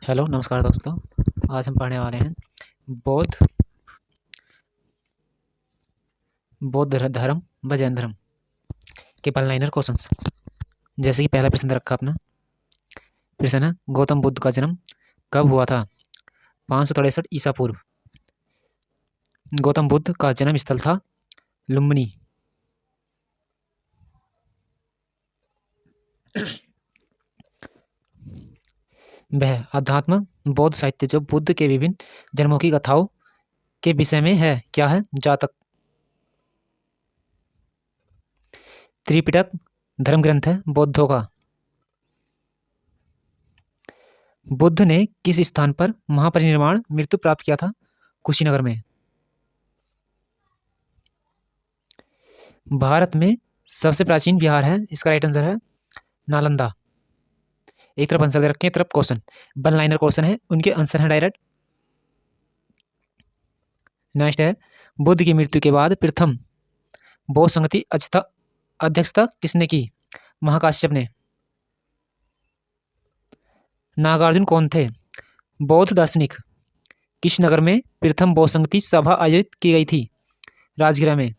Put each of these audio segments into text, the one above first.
Hello नमस्कार दोस्तों। आज हम पढ़ने वाले हैं बौद्ध धर्म व जैन धर्म के वन लाइनर क्वेश्चंस। जैसे कि पहला प्रश्न रखा अपना प्रश्न है, गौतम बुद्ध का जन्म कब हुआ था? 563 ईसा पूर्व। गौतम बुद्ध का जन्म स्थल था लुम्बिनी। वह अध्यात्म बौद्ध साहित्य जो बुद्ध के विभिन्न जन्मों की कथाओं के विषय में है, क्या है? जातक। त्रिपिटक धर्म ग्रंथ है बौद्धों का। बुद्ध ने किस स्थान पर महापरिनिर्वाण मृत्यु प्राप्त किया था? कुशीनगर में। भारत में सबसे प्राचीन विहार है, इसका राइट आंसर है नालंदा। एक तरफ आंसर दे रखे, एक तरफ क्वेश्चन, वन लाइनर क्वेश्चन है, उनके आंसर हैं डायरेक्ट। नेक्स्ट है, बुद्ध की मृत्यु के बाद प्रथम बौद्ध संगति अध्यक्षता किसने की? महाकाश्यप ने। नागार्जुन कौन थे? बौद्ध दार्शनिक। किस नगर में प्रथम बौद्ध संगति सभा आयोजित की गई थी? राजगृह में।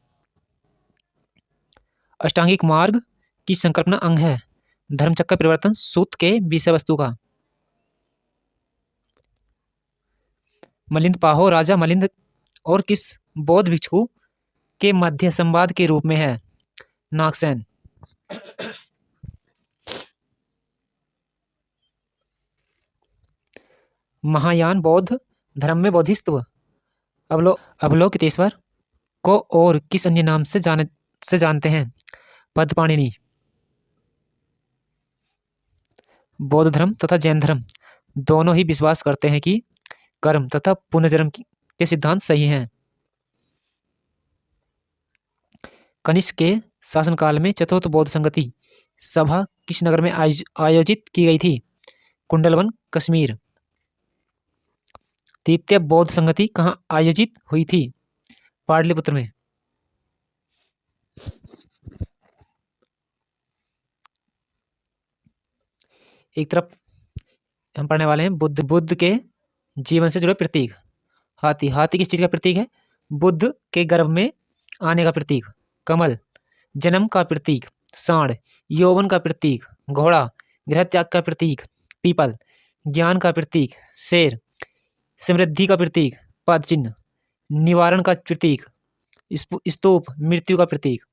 अष्टांगिक मार्ग की संकल्पना अंग है? धर्मचक्र परिवर्तन सूत्र के विषय वस्तु का। मलिंद पाहो राजा मलिंद और किस बौद्ध भिक्षु के मध्य संवाद के रूप में है? नागसेन। महायान बौद्ध धर्म में बोधिसत्व अवलोकितेश्वर को और किस अन्य नाम से जानते हैं? पद्मपाणिनि। बौद्ध धर्म तथा जैन धर्म दोनों ही विश्वास करते हैं कि कर्म तथा पुनर्जन्म के सिद्धांत सही हैं। कनिष्क के शासनकाल में चतुर्थ बौद्ध संगति सभा किस नगर में आयोजित की गई थी? कुंडलवन, कश्मीर। तृतीय बौद्ध संगति कहाँ आयोजित हुई थी? पाटलिपुत्र में। एक तरफ हम पढ़ने वाले हैं बुद्ध के जीवन से जुड़े प्रतीक। हाथी। हाथी किस चीज का प्रतीक है? बुद्ध के गर्भ में आने का प्रतीक। कमल जन्म का प्रतीक। सांड यौवन का प्रतीक। घोड़ा गृह त्याग का प्रतीक। पीपल ज्ञान का प्रतीक। शेर समृद्धि का प्रतीक। पद चिन्ह निवारण का प्रतीक। स्तूप मृत्यु का प्रतीक।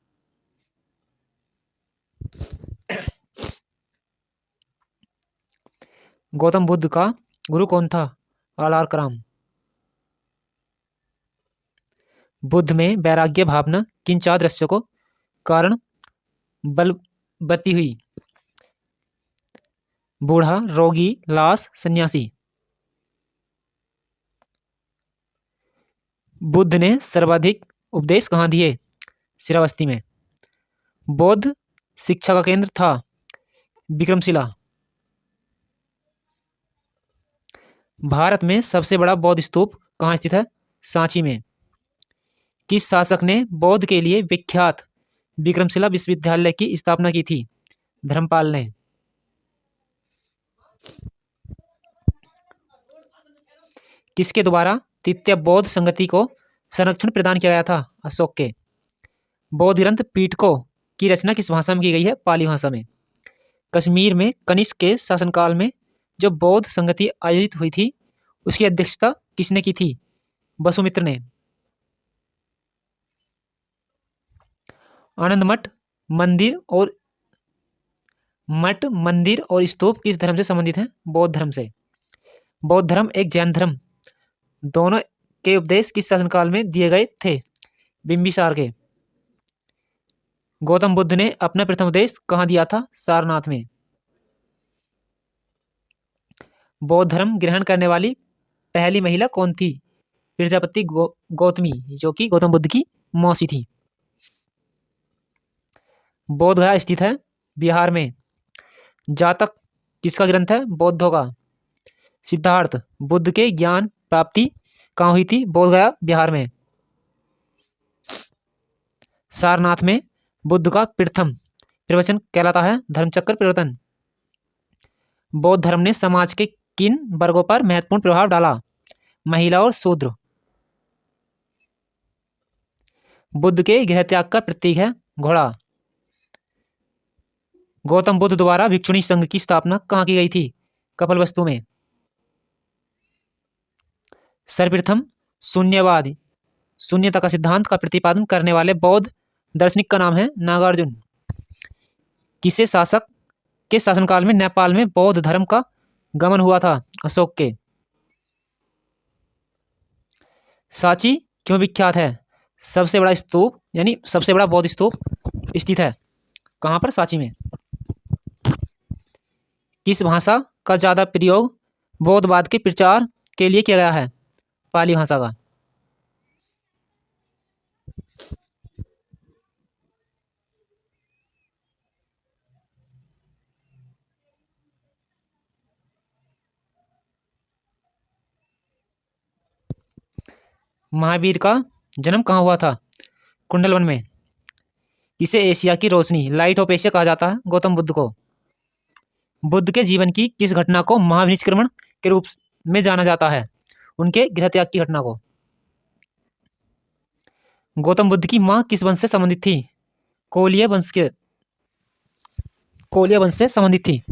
गौतम बुद्ध का गुरु कौन था? आलारकराम। बुद्ध में वैराग्य भावना किन 4 दृश्यों को कारण बलवती हुई? बूढ़ा, रोगी, लाश, सन्यासी। बुद्ध ने सर्वाधिक उपदेश कहाँ दिए? श्रावस्ती में। बौद्ध शिक्षा का केंद्र था विक्रमशिला। भारत में सबसे बड़ा बौद्ध स्तूप कहाँ स्थित है? सांची में। किस शासक ने बौद्ध के लिए विख्यात विक्रमशिला विश्वविद्यालय की स्थापना की थी? धर्मपाल ने। किसके द्वारा तृतीय बौद्ध संगति को संरक्षण प्रदान किया गया था? अशोक के। बौद्ध ग्रंथ पीठकों की रचना किस भाषा में की गई है? पाली भाषा में। कश्मीर में कनिष्क के शासनकाल में जो बौद्ध संगति आयोजित हुई थी उसकी अध्यक्षता किसने की थी? वसुमित्र ने। आनंद मठ मंदिर और स्तूप किस धर्म से संबंधित हैं? बौद्ध धर्म से। बौद्ध धर्म एक जैन धर्म दोनों के उपदेश किस शासनकाल में दिए गए थे? बिंबिसार के। गौतम बुद्ध ने अपना प्रथम उपदेश कहाँ दिया था? सारनाथ में। बौद्ध धर्म ग्रहण करने वाली पहली महिला कौन थी? प्रजापति गौतमी, जो कि गौतम बुद्ध की मौसी थी। बोध गया स्थित है बिहार में। जातक किसका ग्रंथ है? बौद्धों का। सिद्धार्थ बुद्ध के ज्ञान प्राप्ति कहाँ हुई थी? बोध गया बिहार में। सारनाथ में बुद्ध का प्रथम प्रवचन कहलाता है धर्मचक्र परिवर्तन। बौद्ध धर्म ने समाज के किन वर्गों पर महत्वपूर्ण प्रभाव डाला? महिला और शूद्र। बुद्ध के गृहत्याग का प्रतीक है घोड़ा। गौतम बुद्ध द्वारा भिक्षुणी संघ की स्थापना कहाँ की गई थी? कपिलवस्तु में। सर्वप्रथम शून्यवाद शून्यता का सिद्धांत का प्रतिपादन करने वाले बौद्ध दार्शनिक का नाम है नागार्जुन। किसे शासक के शासनकाल में नेपाल में बौद्ध धर्म का गमन हुआ था? अशोक के। सांची क्यों विख्यात है? सबसे बड़ा स्तूप यानी सबसे बड़ा बौद्ध स्तूप स्थित है कहाँ पर? सांची में। किस भाषा का ज्यादा प्रयोग बौद्धवाद के प्रचार के लिए किया गया है? पाली भाषा का। महावीर का जन्म कहाँ हुआ था? कुंडलवन में। इसे एशिया की रोशनी लाइट ऑफ एशिया कहा जाता है? गौतम बुद्ध को। बुद्ध के जीवन की किस घटना को महाविनिष्क्रमण के रूप में जाना जाता है? उनके गृहत्याग की घटना को। गौतम बुद्ध की मां किस वंश से संबंधित थी? कोलिय वंश से संबंधित थी।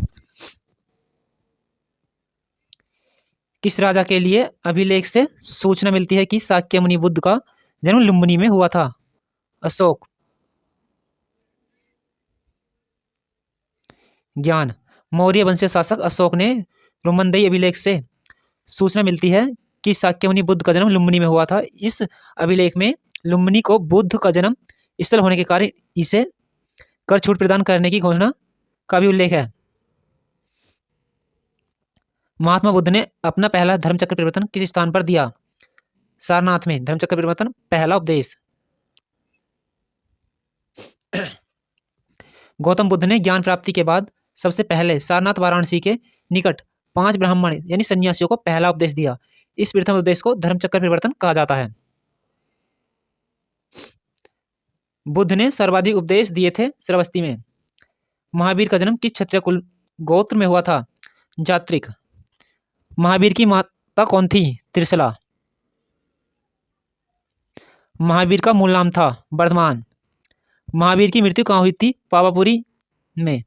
किस राजा के लिए अभिलेख से सूचना मिलती है कि शाक्य मुनि बुद्ध का जन्म लुम्बिनी में हुआ था? अशोक। ज्ञान मौर्य वंशीय शासक अशोक ने रोमनदई अभिलेख से सूचना मिलती है कि शाक्य मुनि बुद्ध का जन्म लुम्बिनी में हुआ था। इस अभिलेख में लुम्बिनी को बुद्ध का जन्म स्थल होने के कारण इसे कर छूट प्रदान करने की घोषणा का भी उल्लेख है। महात्मा बुद्ध ने अपना पहला धर्मचक्र परिवर्तन किस स्थान पर दिया? सारनाथ में। धर्मचक्र परिवर्तन पहला उपदेश। गौतम बुद्ध ने ज्ञान प्राप्ति के बाद सबसे पहले सारनाथ वाराणसी के निकट 5 ब्राह्मण यानी सन्यासियों को पहला उपदेश दिया। इस प्रथम उपदेश को धर्मचक्र परिवर्तन कहा जाता है। बुद्ध ने सर्वाधिक उपदेश दिए थे श्रावस्ती में। महावीर का जन्म किस क्षत्रिय कुल गोत्र में हुआ था? जात्रिक। महावीर की माता कौन थी? त्रिशला। महावीर का मूल नाम था वर्धमान। महावीर की मृत्यु कहाँ हुई थी? पावापुरी में।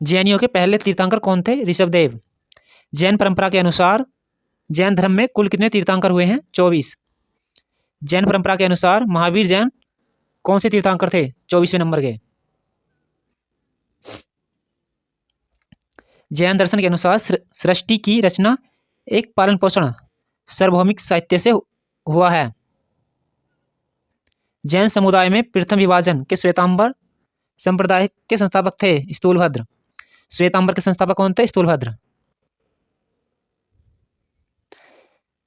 जैनियों के पहले तीर्थंकर कौन थे? ऋषभदेव। जैन परंपरा के अनुसार जैन धर्म में कुल कितने तीर्थंकर हुए हैं? 24। जैन परंपरा के अनुसार महावीर जैन कौन से तीर्थंकर थे? 24वें नंबर के। जैन दर्शन के अनुसार सृष्टि की रचना एक पालन पोषण सार्वभौमिक साहित्य से हुआ है। जैन समुदाय में प्रथम विभाजन के श्वेतांबर संप्रदाय के संस्थापक थे स्थूलभद्र। श्वेतांबर के संस्थापक कौन थे? स्थूलभद्र।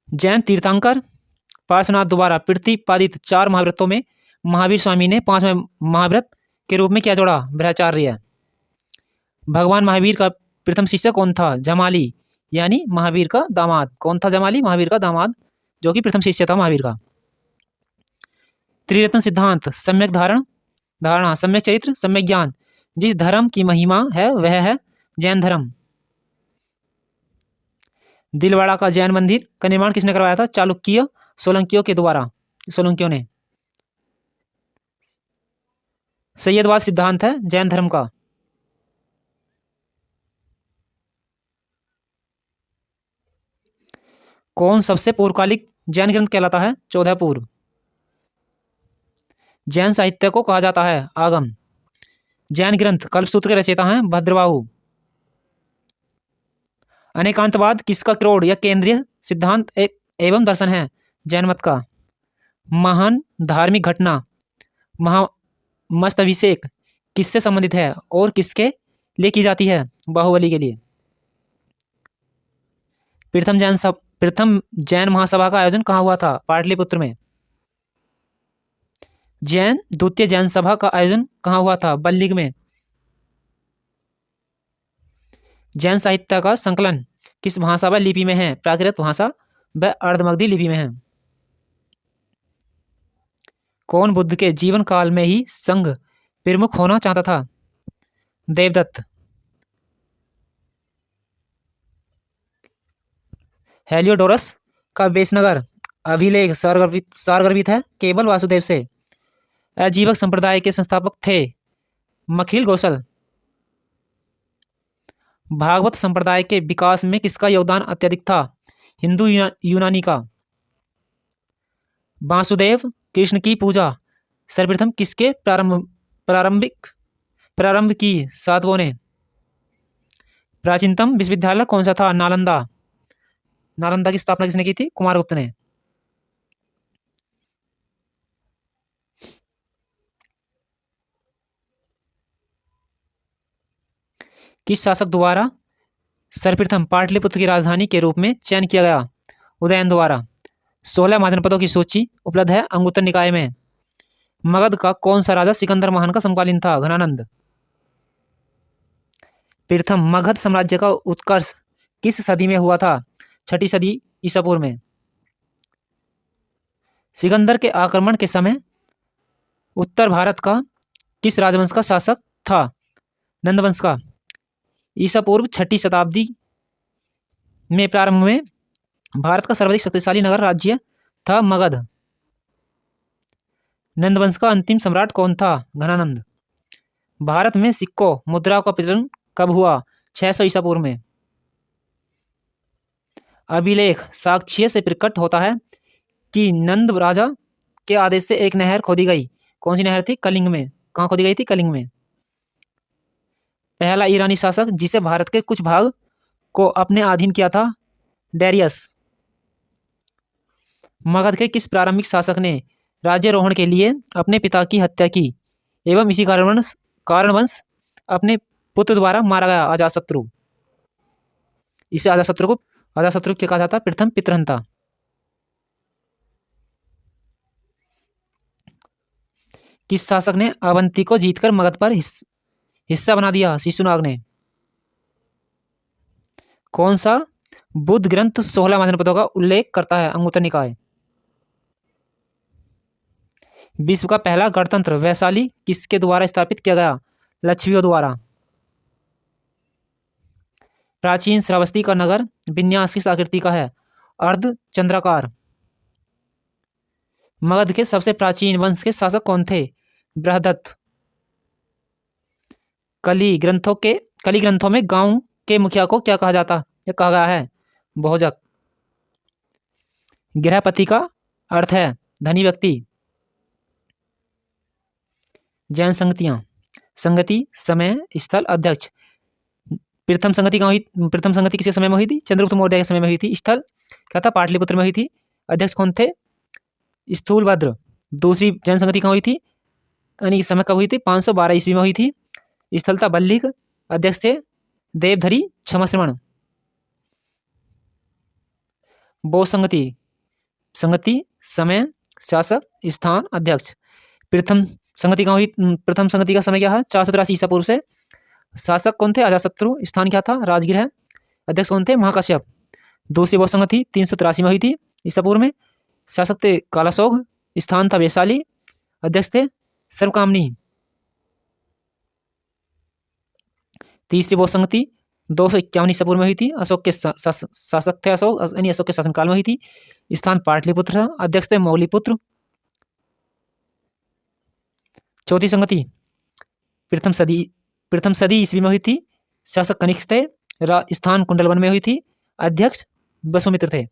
जैन तीर्थंकर पार्श्वनाथ द्वारा प्रतिपादित 4 महाव्रतों में महावीर स्वामी ने 5वें महाव्रत के रूप में क्या जोड़ा? ब्रह्मचार्य। भगवान महावीर का प्रथम शिष्य कौन था? जमाली यानी महावीर का दामाद। कौन था जमाली? महावीर का दामाद, जो कि प्रथम शिष्य था महावीर का। त्रिरत्न सिद्धांत सम्यक धारणा, सम्यक चरित्र, सम्यक ज्ञान। जिस धर्म की महिमा है वह है जैन धर्म। दिलवाड़ा का जैन मंदिर का निर्माण किसने करवाया था? चालुक्य सोलंकियों के द्वारा। सोलंकियों ने। सैयदवाद सिद्धांत है जैन धर्म का। कौन सबसे पूर्वकालिक जैन ग्रंथ कहलाता है? 14 पूर्व। जैन साहित्य को कहा जाता है आगम। जैन ग्रंथ कल्पसूत्र के रचयिता हैं भद्रबाहु। अनेकांतवाद किसका क्रोड या केंद्रीय सिद्धांत एवं दर्शन है? जैन मत का। महान धार्मिक घटना मस्तभिषेक किससे संबंधित है और किसके लिए की जाती है? बाहुबली के लिए। प्रथम जैन महासभा का आयोजन कहाँ हुआ था? पाटलिपुत्र में। द्वितीय जैन सभा का आयोजन कहाँ हुआ था? बल्लिग में। जैन साहित्य का संकलन किस भाषा व लिपि में है? प्राकृत भाषा व अर्धमगधी लिपि में है। कौन बुद्ध के जीवन काल में ही संघ प्रमुख होना चाहता था? देवदत्त। हेलियोडोरस का बेसनगर अभिलेख सारगर्भित है केवल वासुदेव से। अजीवक संप्रदाय के संस्थापक थे मखिल गोसल। भागवत संप्रदाय के विकास में किसका योगदान अत्यधिक था? हिंदू यूनानी का। वासुदेव कृष्ण की पूजा सर्वप्रथम किसके प्रारंभ की? सातवों ने। प्राचीनतम विश्वविद्यालय कौन सा था? नालंदा। नालंदा की स्थापना किसने की थी? कुमारगुप्त ने। किस शासक द्वारा सर्वप्रथम पाटलिपुत्र की राजधानी के रूप में चयन किया गया? उदयन द्वारा। 16 महाजनपदों की सूची उपलब्ध है अंगुत्तर निकाय में। मगध का कौन सा राजा सिकंदर महान का समकालीन था? घनानंद। प्रथम मगध साम्राज्य का उत्कर्ष किस सदी में हुआ था? 6ठी सदी ईसा पूर्व में। सिकंदर के आक्रमण के समय उत्तर भारत का किस राजवंश का शासक था? नंद वंश का। ईसा पूर्व 6ठी शताब्दी में प्रारंभ में भारत का सर्वाधिक शक्तिशाली नगर राज्य था मगध। नंद वंश का अंतिम सम्राट कौन था? घनानंद। भारत में सिक्कों मुद्राओं का प्रचलन कब हुआ? 600 ईसा पूर्व में। अभिलेख साक्ष्य से प्रकट होता है कि नंद राजा के आदेश से एक नहर खोदी गई। कौन सी नहर थी? कलिंग में। कहाँ खोदी गई थी? कलिंग में। पहला ईरानी शासक जिसे भारत के कुछ भाग को अपने अधीन किया था? डेरियस। मगध के किस प्रारंभिक शासक ने राज्यारोहण के लिए अपने पिता की हत्या की एवं इसी कारणवश अपने पुत्र द्वारा मारा गया? अजातशत्रु। इसे अजातशत्रु क्या कहा जाता? प्रथम पितृहंता। किस शासक ने अवंती को जीतकर मगध पर हिस्सा बना दिया? शिशुनाग ने। कौन सा बुद्ध ग्रंथ 16 महाजनपदों का उल्लेख करता है? अंगुत्तर निकाय। विश्व का पहला गणतंत्र वैशाली किसके द्वारा स्थापित किया गया? लक्षियों द्वारा। प्राचीन श्रावस्ती का नगर विन्यास किस आकृति का है? अर्धचंद्राकार। मगध के सबसे प्राचीन वंश के शासक कौन थे? बृहदत्त। कली ग्रंथों में गांव के मुखिया को क्या कहा गया है? भोजक। गृहपति का अर्थ है धनी व्यक्ति। जैन संगतियां। संगति, समय, स्थल, अध्यक्ष। प्रथम संगति किसके समय में हुई थी? चंद्रगुप्त मौर्य के समय में हुई थी। स्थल क्या था? पाटलिपुत्र में हुई थी। अध्यक्ष कौन थे? स्थूलभद्र। दूसरी जैन संगति कहाँ हुई थी? यानी समय कब हुई थी? 512 ईस्वी में हुई थी। स्थल था बल्लिक। अध्यक्ष थे देवधरी क्षमश्रवण। बौद्ध संगति, समय, शासक, स्थान, अध्यक्ष। प्रथम संगति का समय क्या है? 483 ईसा पूर्व से। शासक कौन थे? अजातशत्रु। स्थान क्या था? राजगीर है। अध्यक्ष कौन थे? महाकाश्यप। दूसरी बौद्ध संगति 383 में हुई थी ईसा पूर्व में। शासक थे कालाशोग। स्थान था वैशाली। अध्यक्ष थे सर्वकामनी। तीसरी बौद्ध संगति 251 ईसा पूर्व में हुई थी। अशोक के शासक थे यानी अशोक के शासनकाल में हुई थी। स्थान पाटलिपुत्र था। अध्यक्ष थे मौलिपुत्र। चौथी संगति प्रथम सदी ईस्वी में हुई थी। शासक कनिष्क थे। स्थान कुंडलवन में हुई थी। अध्यक्ष वसुमित्र थे।